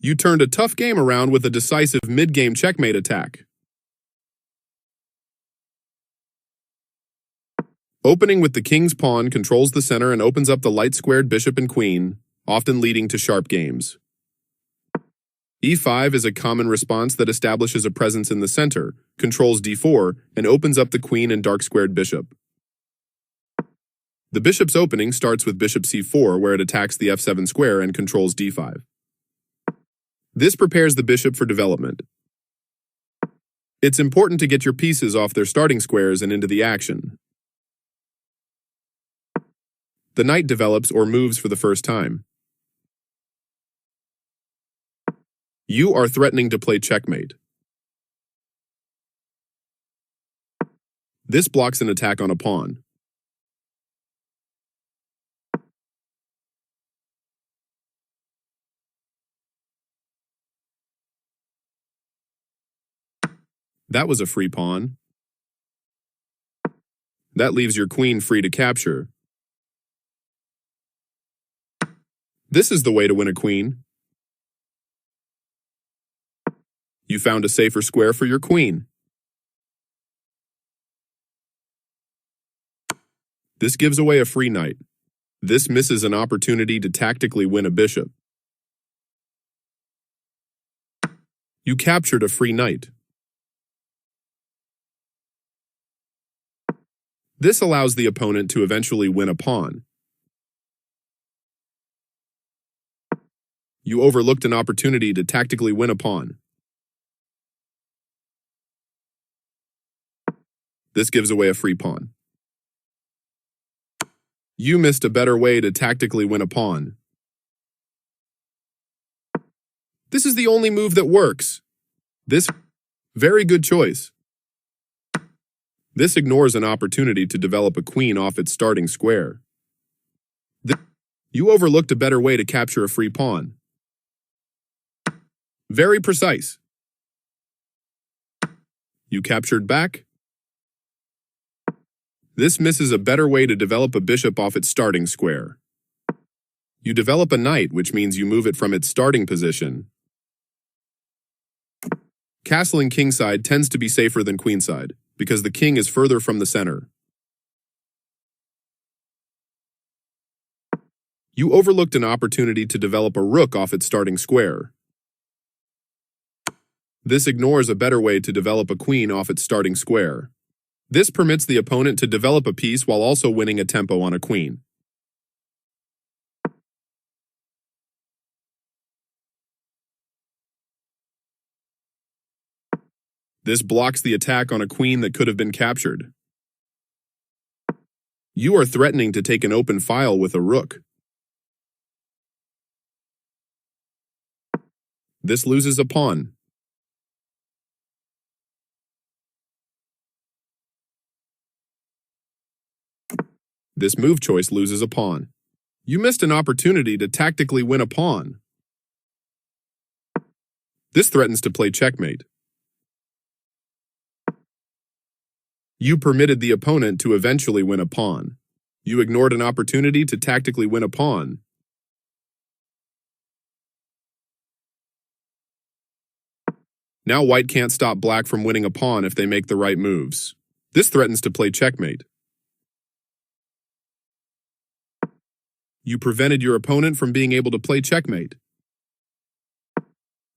You turned a tough game around with a decisive mid-game checkmate attack. Opening with the king's pawn controls the center and opens up the light-squared bishop and queen, often leading to sharp games. e5 is a common response that establishes a presence in the center, controls d4, and opens up the queen and dark-squared bishop. The bishop's opening starts with bishop c4, where it attacks the f7 square and controls d5. This prepares the bishop for development. It's important to get your pieces off their starting squares and into the action. The knight develops or moves for the first time. You are threatening to play checkmate. This blocks an attack on a pawn. That was a free pawn. That leaves your queen free to capture. This is the way to win a queen. You found a safer square for your queen. This gives away a free knight. This misses an opportunity to tactically win a bishop. You captured a free knight. This allows the opponent to eventually win a pawn. You overlooked an opportunity to tactically win a pawn. This gives away a free pawn. You missed a better way to tactically win a pawn. This is the only move that works. Very good choice. This ignores an opportunity to develop a queen off its starting square. You overlooked a better way to capture a free pawn. Very precise. You captured back. This misses a better way to develop a bishop off its starting square. You develop a knight, which means you move it from its starting position. Castling kingside tends to be safer than queenside, because the king is further from the center. You overlooked an opportunity to develop a rook off its starting square. This ignores a better way to develop a queen off its starting square. This permits the opponent to develop a piece while also winning a tempo on a queen. This blocks the attack on a queen that could have been captured. You are threatening to take an open file with a rook. This loses a pawn. This move choice loses a pawn. You missed an opportunity to tactically win a pawn. This threatens to play checkmate. You permitted the opponent to eventually win a pawn. You ignored an opportunity to tactically win a pawn. Now white can't stop black from winning a pawn if they make the right moves. This threatens to play checkmate. You prevented your opponent from being able to play checkmate.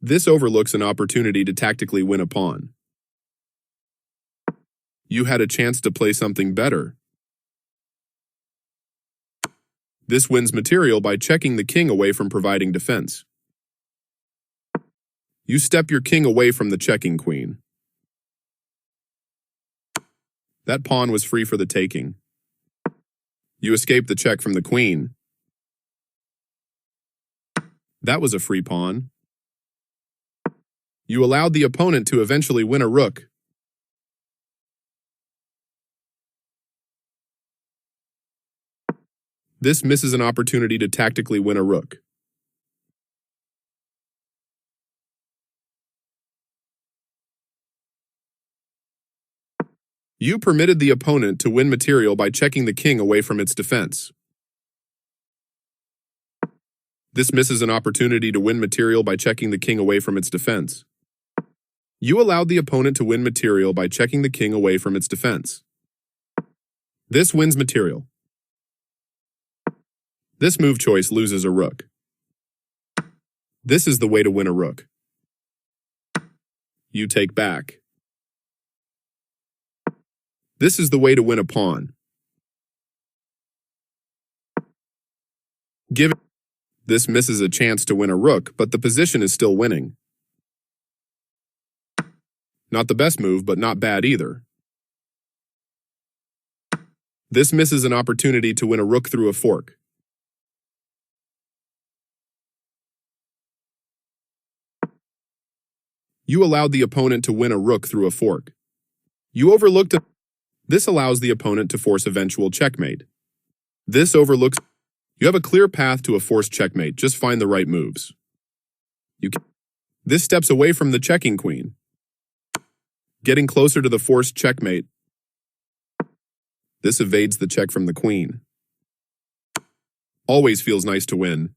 This overlooks an opportunity to tactically win a pawn. You had a chance to play something better. This wins material by checking the king away from providing defense. You step your king away from the checking queen. That pawn was free for the taking. You escape the check from the queen. That was a free pawn. You allowed the opponent to eventually win a rook. This misses an opportunity to tactically win a rook. You permitted the opponent to win material by checking the king away from its defense. This misses an opportunity to win material by checking the king away from its defense. You allowed the opponent to win material by checking the king away from its defense. This wins material. This move choice loses a rook. This is the way to win a rook. You take back. This is the way to win a pawn. This misses a chance to win a rook, but the position is still winning. Not the best move, but not bad either. This misses an opportunity to win a rook through a fork. You allowed the opponent to win a rook through a fork. You overlooked it. This allows the opponent to force eventual checkmate. This overlooks. You have a clear path to a forced checkmate, just find the right moves. This steps away from the checking queen, getting closer to the forced checkmate. This evades the check from the queen. Always feels nice to win.